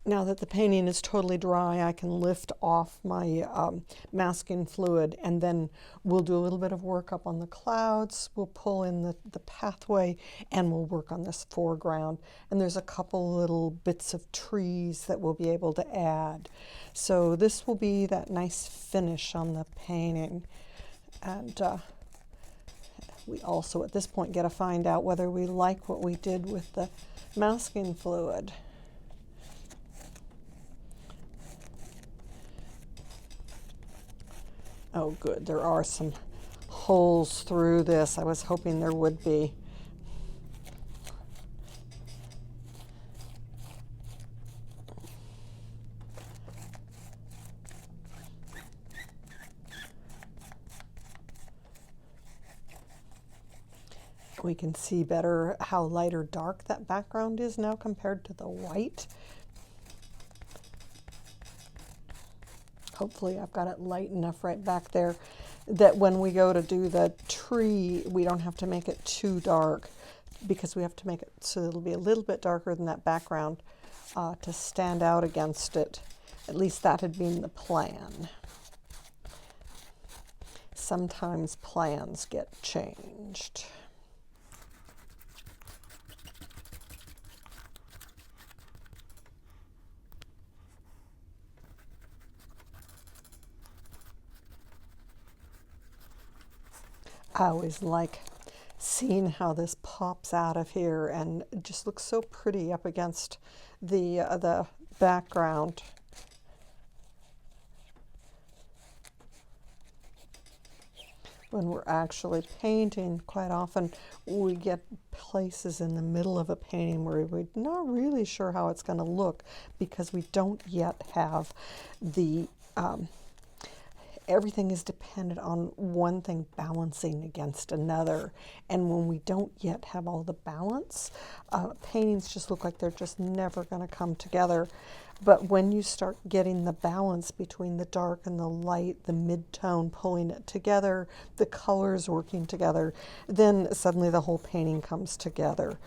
Now that the painting is totally dry, I can lift off my masking fluid, and then we'll do a little bit of work up on the clouds. We'll pull in the pathway, and we'll work on this foreground. And there's a couple little bits of trees that we'll be able to add. So this will be that nice finish on the painting. And we also at this point get to find out whether we like what we did with the masking fluid. Oh, good. There are some holes through this. I was hoping there would be. We can see better how light or dark that background is now compared to the white. Hopefully I've got it light enough right back there that when we go to do the tree, we don't have to make it too dark, because we have to make it so it'll be a little bit darker than that background to stand out against it. At least that had been the plan. Sometimes plans get changed. I always like seeing how this pops out of here, and it just looks so pretty up against the background. When we're actually painting, quite often we get places in the middle of a painting where we're not really sure how it's going to look, because we don't yet have the everything is dependent on one thing balancing against another. And when we don't yet have all the balance, paintings just look like they're just never going to come together. But when you start getting the balance between the dark and the light, the mid-tone pulling it together, the colors working together, then suddenly the whole painting comes together.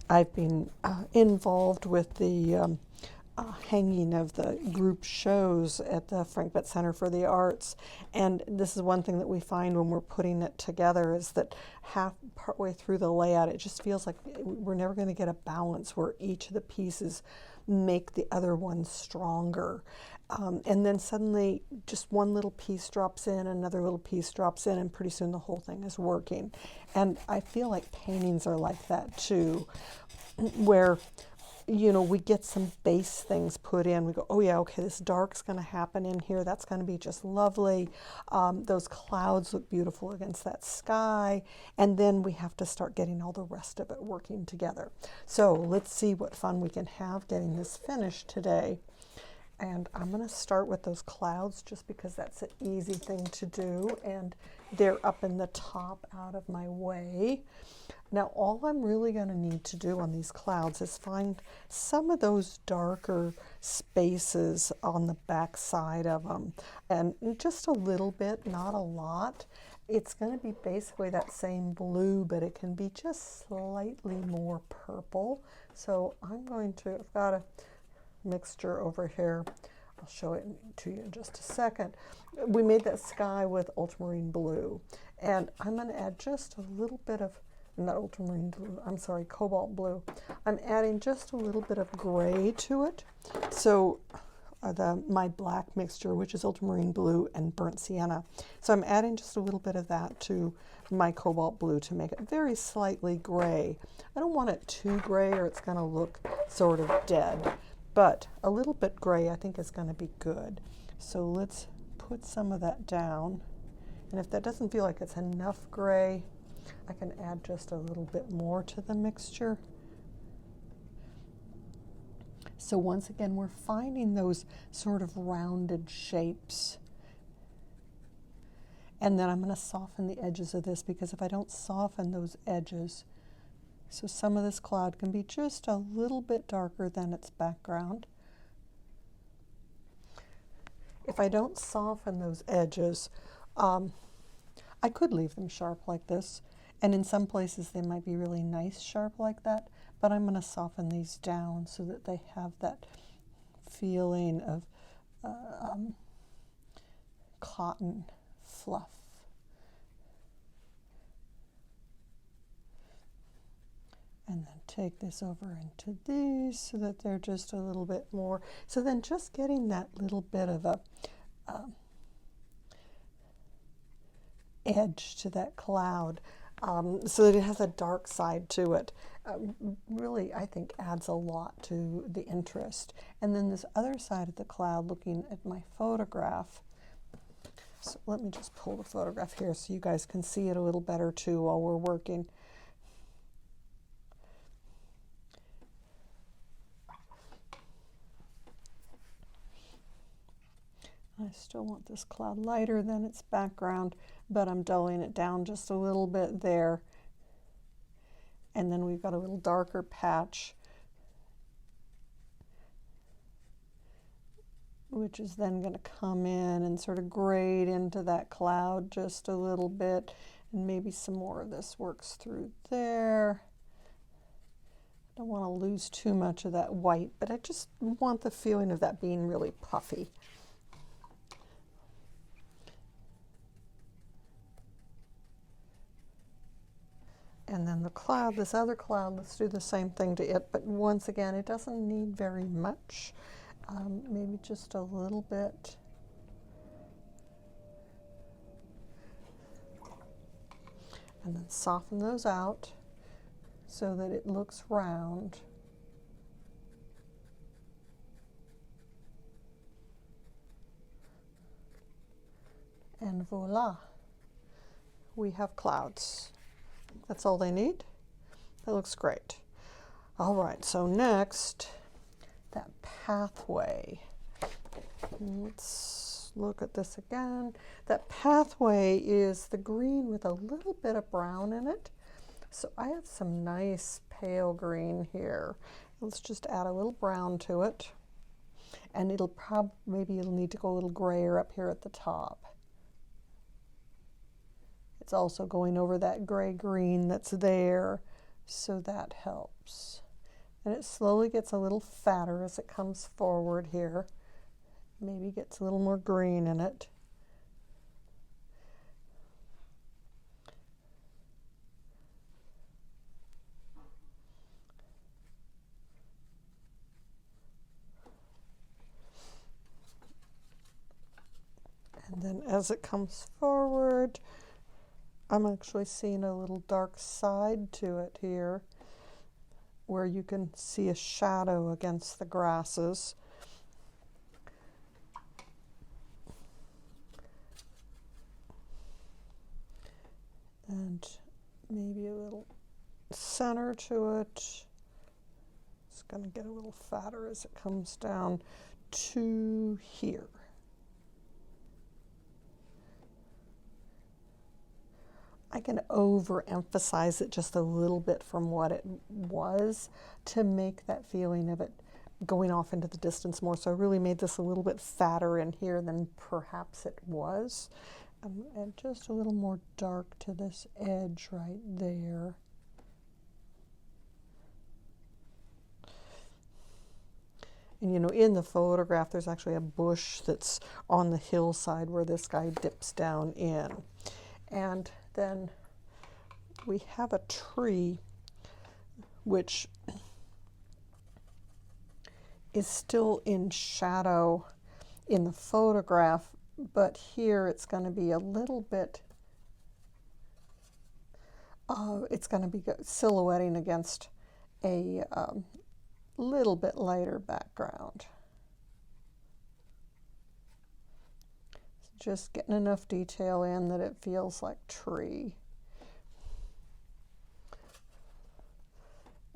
I've been involved with the hanging of the group shows at the Frank Betts Center for the Arts, and this is one thing that we find when we're putting it together, is that partway through the layout it just feels like we're never going to get a balance where each of the pieces make the other one stronger. And then suddenly just one little piece drops in, another little piece drops in, and pretty soon the whole thing is working. And I feel like paintings are like that too, where we get some base things put in. We go, oh yeah, okay, this dark's going to happen in here. That's going to be just lovely. Those clouds look beautiful against that sky. And then we have to start getting all the rest of it working together. So let's see what fun we can have getting this finished today. And I'm going to start with those clouds just because that's an easy thing to do, and they're up in the top out of my way. Now all I'm really going to need to do on these clouds is find some of those darker spaces on the back side of them, and just a little bit, not a lot. It's going to be basically that same blue, but it can be just slightly more purple. So I'm going to, I've got a mixture over here. I'll show it to you in just a second. We made that sky with ultramarine blue, and I'm going to add just a little bit of, not ultramarine blue, I'm sorry, cobalt blue. I'm adding just a little bit of gray to it. So my black mixture, which is ultramarine blue and burnt sienna. So I'm adding just a little bit of that to my cobalt blue to make it very slightly gray. I don't want it too gray or it's going to look sort of dead. But a little bit gray I think is going to be good. So let's put some of that down. And if that doesn't feel like it's enough gray, I can add just a little bit more to the mixture. So once again, we're finding those sort of rounded shapes. And then I'm going to soften the edges of this, because if I don't soften those edges, so some of this cloud can be just a little bit darker than its background. If I don't soften those edges, I could leave them sharp like this. And in some places they might be really nice sharp like that. but I'm going to soften these down so that they have that feeling of cotton fluff. And then take this over into these so that they're just a little bit more. So then just getting that little bit of a edge to that cloud so that it has a dark side to it really, I think, adds a lot to the interest. And then this other side of the cloud, looking at my photograph. So let me just pull the photograph here so you guys can see it a little better too while we're working. I still want this cloud lighter than its background, but I'm dulling it down just a little bit there. And then we've got a little darker patch, which is then going to come in and sort of grade into that cloud just a little bit. And maybe some more of this works through there. I don't want to lose too much of that white, but I just want the feeling of that being really puffy. And then the cloud, this other cloud, let's do the same thing to it, but once again, it doesn't need very much, maybe just a little bit. And then soften those out so that it looks round. And voila, we have clouds. That's all they need. That looks great. All right, so next, that pathway. Let's look at this again. That pathway is the green with a little bit of brown in it. So I have some nice pale green here. Let's just add a little brown to it. And maybe it'll need to go a little grayer up here at the top. It's also going over that gray-green that's there, so that helps. And it slowly gets a little fatter as it comes forward here. Maybe gets a little more green in it. And then as it comes forward, I'm actually seeing a little dark side to it here, where you can see a shadow against the grasses. And maybe a little center to it. It's going to get a little fatter as it comes down to here. I can overemphasize it just a little bit from what it was to make that feeling of it going off into the distance more. So I really made this a little bit fatter in here than perhaps it was. And just a little more dark to this edge right there. And you know, in the photograph, there's actually a bush that's on the hillside where this guy dips down in. And then we have a tree which is still in shadow in the photograph, but here it's going to be a little bit, it's going to be silhouetting against a little bit lighter background. Just getting enough detail in that it feels like tree.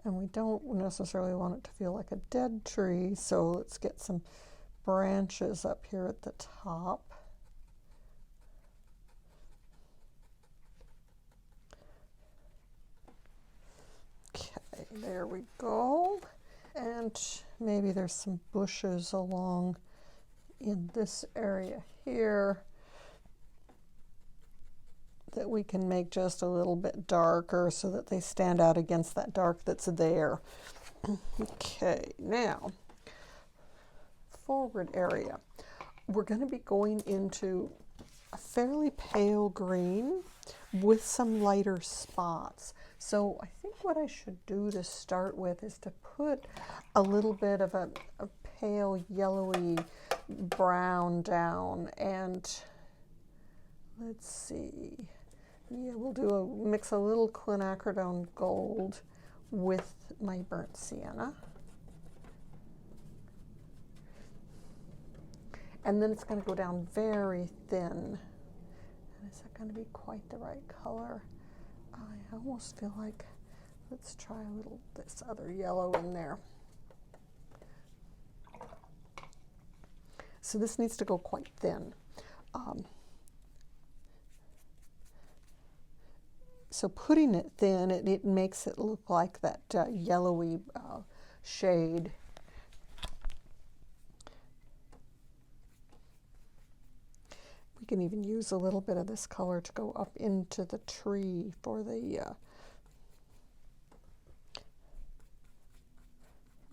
And we don't necessarily want it to feel like a dead tree, so let's get some branches up here at the top. Okay, there we go. And maybe there's some bushes along in this area here that we can make just a little bit darker so that they stand out against that dark that's there. Okay, now, forward area. We're going to be going into a fairly pale green with some lighter spots. So I think what I should do to start with is to put a little bit of a pale yellowy brown down, and let's see. Yeah, we'll mix a little quinacridone gold with my burnt sienna. And then it's going to go down very thin. And is that going to be quite the right color? I almost feel like, let's try a little this other yellow in there. So this needs to go quite thin. So putting it thin, it makes it look like that yellowy shade. We can even use a little bit of this color to go up into the tree for the,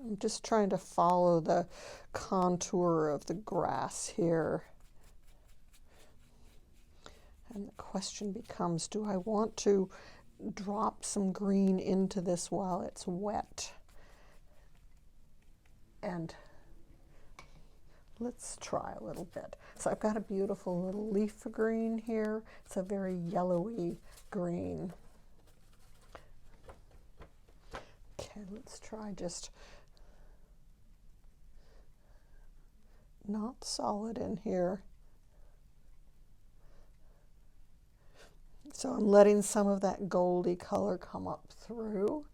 I'm just trying to follow the contour of the grass here. And the question becomes, do I want to drop some green into this while it's wet? And let's try a little bit. So I've got a beautiful little leaf green here. It's a very yellowy green. Okay, let's try just not solid in here. So I'm letting some of that goldy color come up through.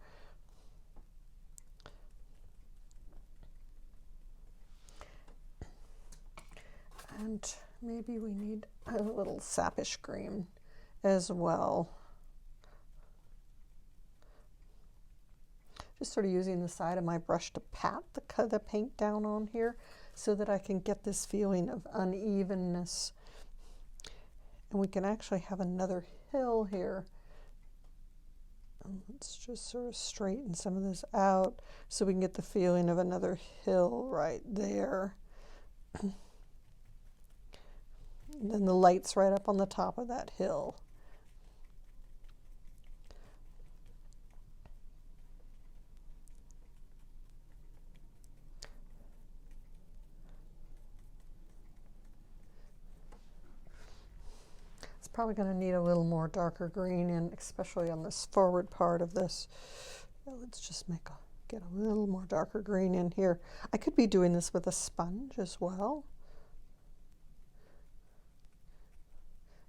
And maybe we need a little sappish green as well. Just sort of using the side of my brush to pat the paint down on here so that I can get this feeling of unevenness. And we can actually have another hill here. Let's just sort of straighten some of this out so we can get the feeling of another hill right there. And then the light's right up on the top of that hill. Probably going to need a little more darker green, and especially on this forward part of this. Let's just get a little more darker green in here. I could be doing this with a sponge as well,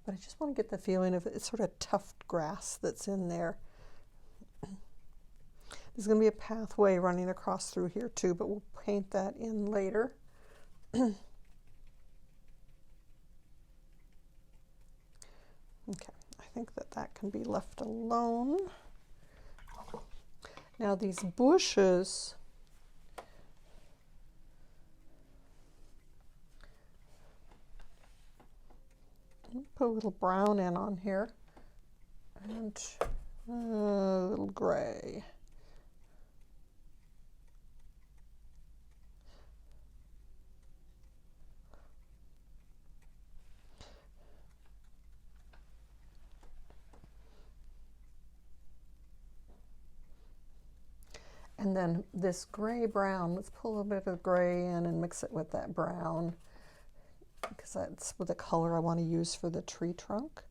but I just want to get the feeling of it's sort of tufted grass that's in there. There's going to be a pathway running across through here too, but we'll paint that in later. Okay, I think that can be left alone. Now these bushes, put a little brown in on here, and a little gray. And then this gray-brown, let's pull a little bit of gray in and mix it with that brown, because that's the color I want to use for the tree trunk.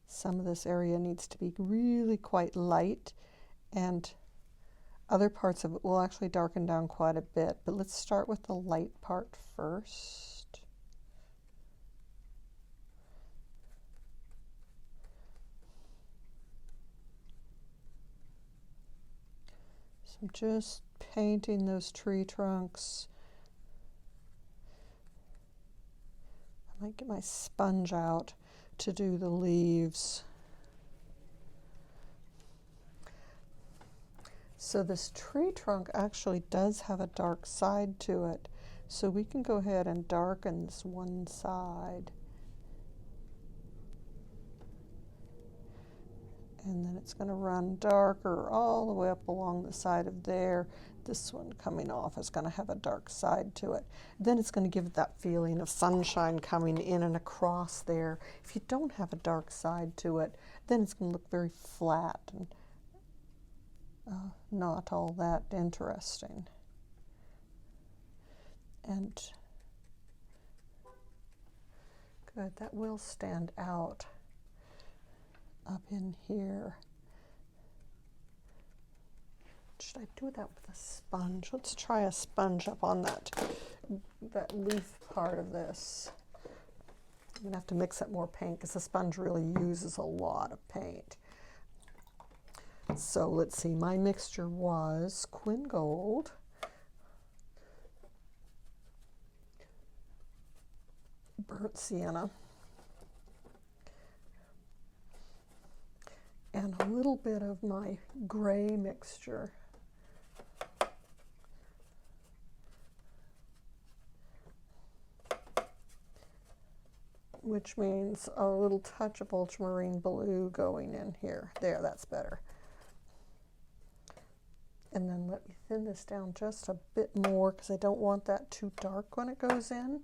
Some of this area needs to be really quite light, and other parts of it will actually darken down quite a bit, but let's start with the light part first. I'm just painting those tree trunks. I might get my sponge out to do the leaves. So this tree trunk actually does have a dark side to it. So we can go ahead and darken this one side. And then it's going to run darker all the way up along the side of there. This one coming off is going to have a dark side to it. Then it's going to give it that feeling of sunshine coming in and across there. If you don't have a dark side to it, then it's going to look very flat and not all that interesting. And good, that will stand out up in here. Should I do that with a sponge? Let's try a sponge up on that leaf part of this. I'm gonna have to mix up more paint because the sponge really uses a lot of paint. So let's see, my mixture was Quin Gold, burnt sienna, and a little bit of my gray mixture. Which means a little touch of ultramarine blue going in here. There, that's better. And then let me thin this down just a bit more because I don't want that too dark when it goes in.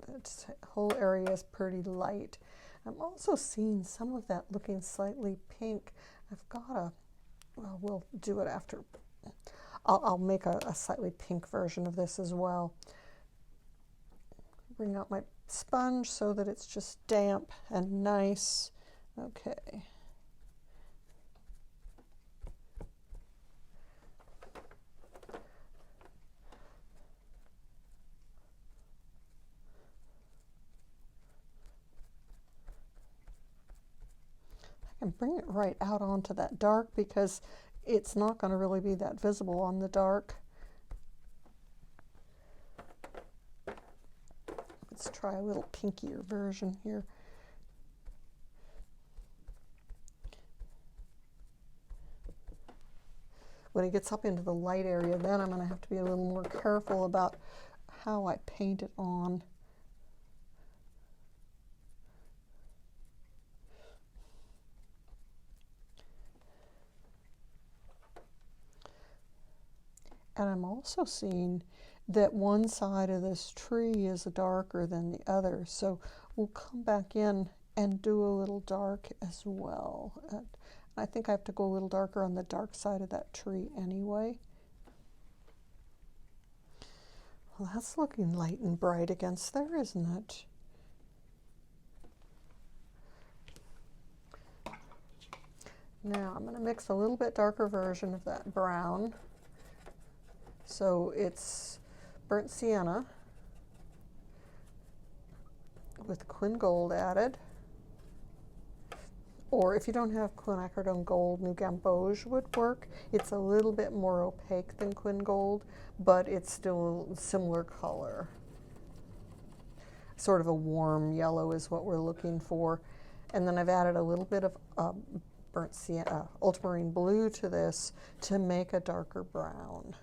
This whole area is pretty light. I'm also seeing some of that looking slightly pink. I've got a, well, we'll do it after. I'll make a slightly pink version of this as well. Bring out my sponge so that it's just damp and nice. Okay. And bring it right out onto that dark because it's not going to really be that visible on the dark. Let's try a little pinkier version here. When it gets up into the light area, then I'm going to have to be a little more careful about how I paint it on. And I'm also seeing that one side of this tree is darker than the other. So we'll come back in and do a little dark as well. I think I have to go a little darker on the dark side of that tree anyway. Well, that's looking light and bright against there, isn't it? Now I'm going to mix a little bit darker version of that brown. So it's burnt sienna with Quin Gold added. Or if you don't have quinacridone gold, new gamboge would work. It's a little bit more opaque than Quin Gold, but it's still a similar color. Sort of a warm yellow is what we're looking for. And then I've added a little bit of burnt sienna, ultramarine blue to this to make a darker brown.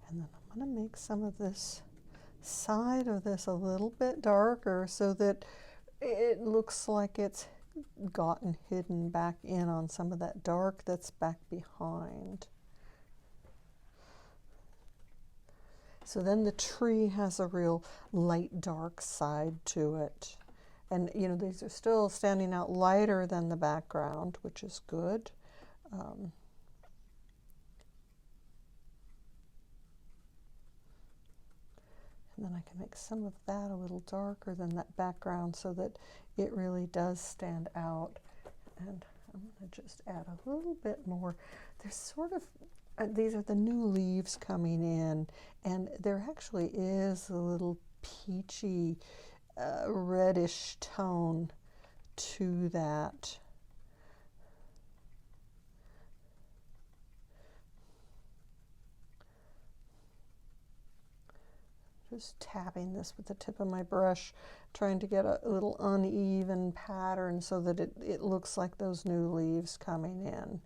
And then I'm going to make some of this side of this a little bit darker so that it looks like it's gotten hidden back in on some of that dark that's back behind. So then the tree has a real light dark side to it. And you know, these are still standing out lighter than the background, which is good. And then I can make some of that a little darker than that background so that it really does stand out. And I'm going to just add a little bit more. There's sort of, these are the new leaves coming in, and there actually is a little peachy, reddish tone to that. Just tapping this with the tip of my brush, trying to get a little uneven pattern so that it looks like those new leaves coming in.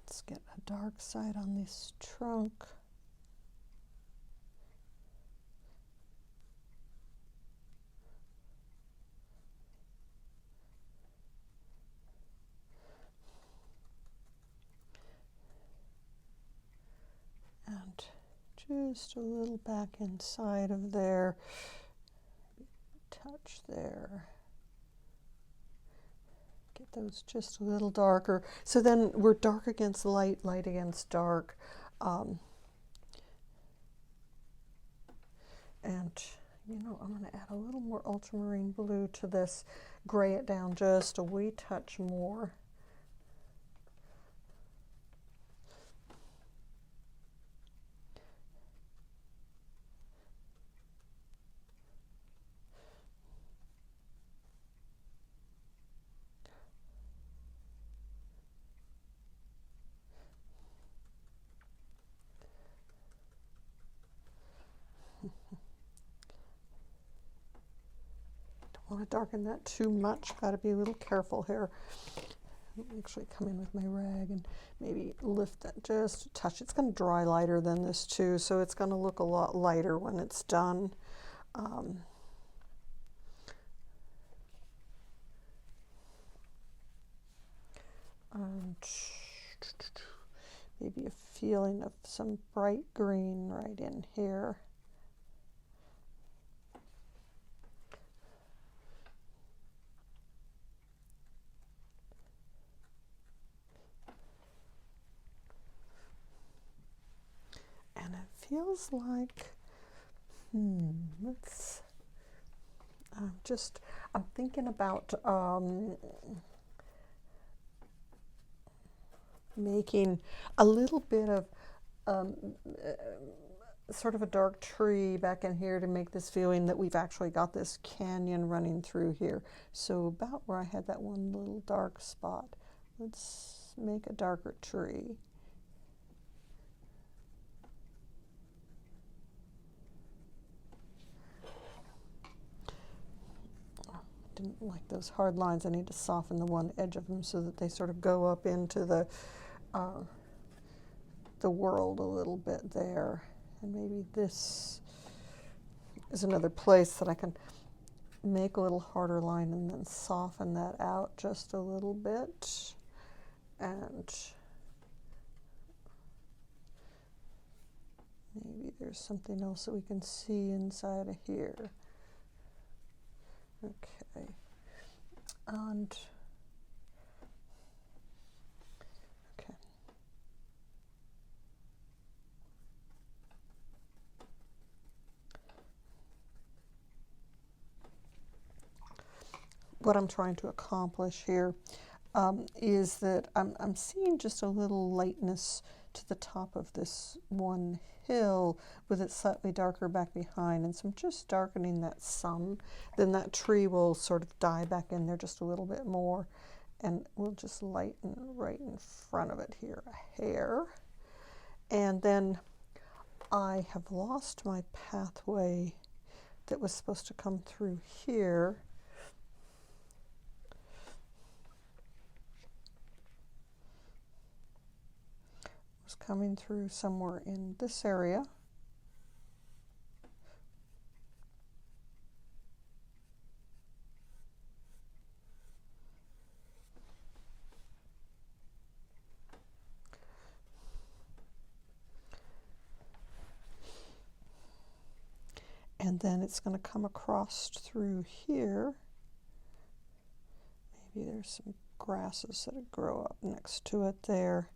Let's get a dark side on this trunk. And just a little back inside of there, touch there. Get those just a little darker. So then we're dark against light, light against dark. And you know, I'm going to add a little more ultramarine blue to this, gray it down just a wee touch more. Don't want to darken that too much. Got to be a little careful here. I'll actually come in with my rag and maybe lift that just a touch. It's going to dry lighter than this too, so it's going to look a lot lighter when it's done. And maybe a feeling of some bright green right in here. And it feels like, I'm thinking about making a little bit of sort of a dark tree back in here to make this feeling that we've actually got this canyon running through here. So about where I had that one little dark spot, let's make a darker tree. Didn't like those hard lines. I need to soften the one edge of them so that they sort of go up into the world a little bit there. And maybe this is another place that I can make a little harder line and then soften that out just a little bit. And maybe there's something else that we can see inside of here. Okay, and okay. What I'm trying to accomplish here is that I'm seeing just a little lightness to the top of this one hill with it slightly darker back behind, and so I'm just darkening that some. Then that tree will sort of die back in there just a little bit more, and we'll just lighten right in front of it here a hair. And then I have lost my pathway that was supposed to come through here. Coming through somewhere in this area. And then it's going to come across through here. Maybe there's some grasses that grow up next to it there.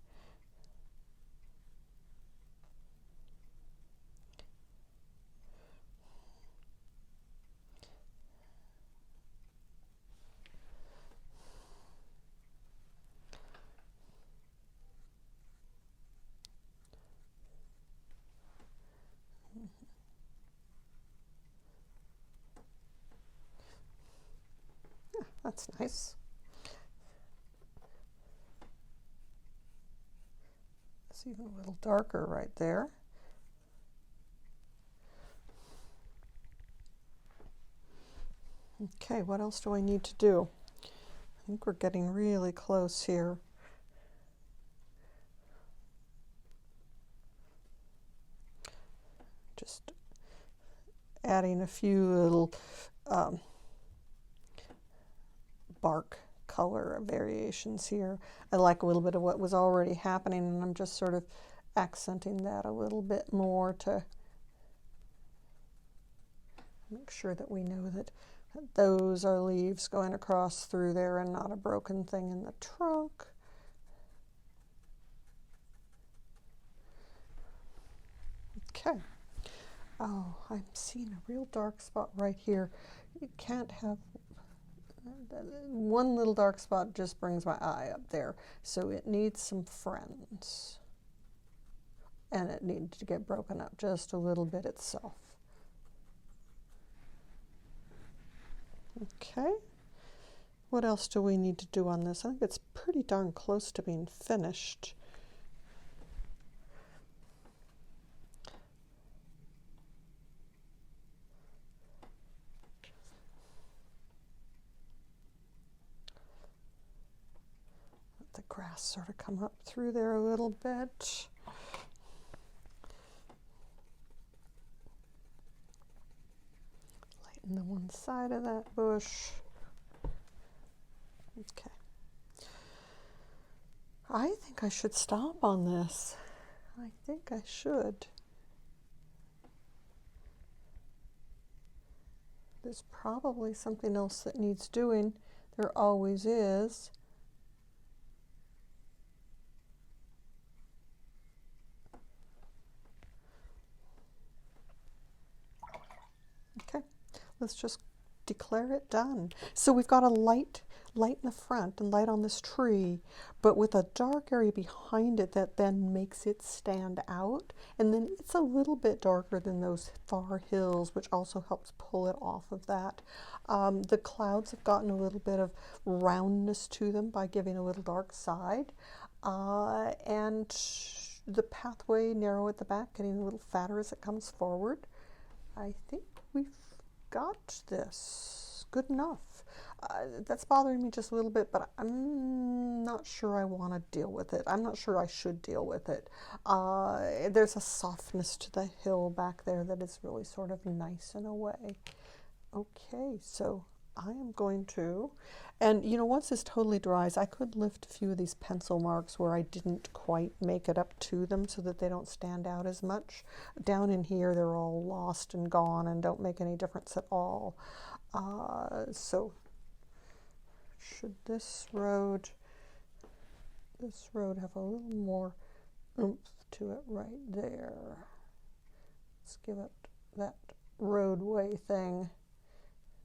That's nice. It's even a little darker right there. Okay, what else do I need to do? I think we're getting really close here. Just adding a few little bark color variations here. I like a little bit of what was already happening, and I'm just sort of accenting that a little bit more to make sure that we know that those are leaves going across through there and not a broken thing in the trunk. Okay. Oh, I'm seeing a real dark spot right here. You can't have one little dark spot, just brings my eye up there. So it needs some friends. And it needs to get broken up just a little bit itself. Okay. What else do we need to do on this? I think it's pretty darn close to being finished. Let the grass sort of come up through there a little bit. Lighten the one side of that bush. Okay. I think I should stop on this. I think I should. There's probably something else that needs doing. There always is. Okay, let's just declare it done. So we've got a light in the front and light on this tree, but with a dark area behind it that then makes it stand out. And then it's a little bit darker than those far hills, which also helps pull it off of that. The clouds have gotten a little bit of roundness to them by giving a little dark side. And the pathway narrow at the back, getting a little fatter as it comes forward. I think we've got this good enough. That's bothering me just a little bit, but I'm not sure I want to deal with it. I'm not sure I should deal with it. There's a softness to the hill back there that is really sort of nice in a way. Okay, so I am going to, and you know, once this totally dries, I could lift a few of these pencil marks where I didn't quite make it up to them so that they don't stand out as much. Down in here, they're all lost and gone and don't make any difference at all. So should this road have a little more oomph to it right there. Let's give it that roadway thing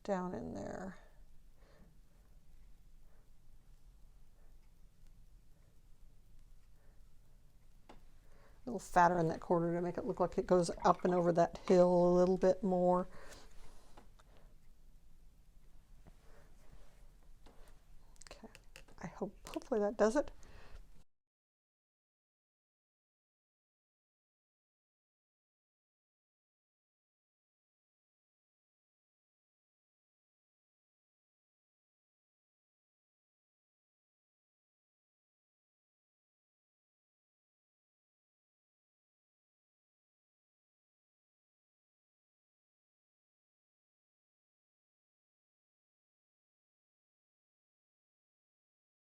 down in there. A little fatter in that corner to make it look like it goes up and over that hill a little bit more. Okay, hopefully that does it.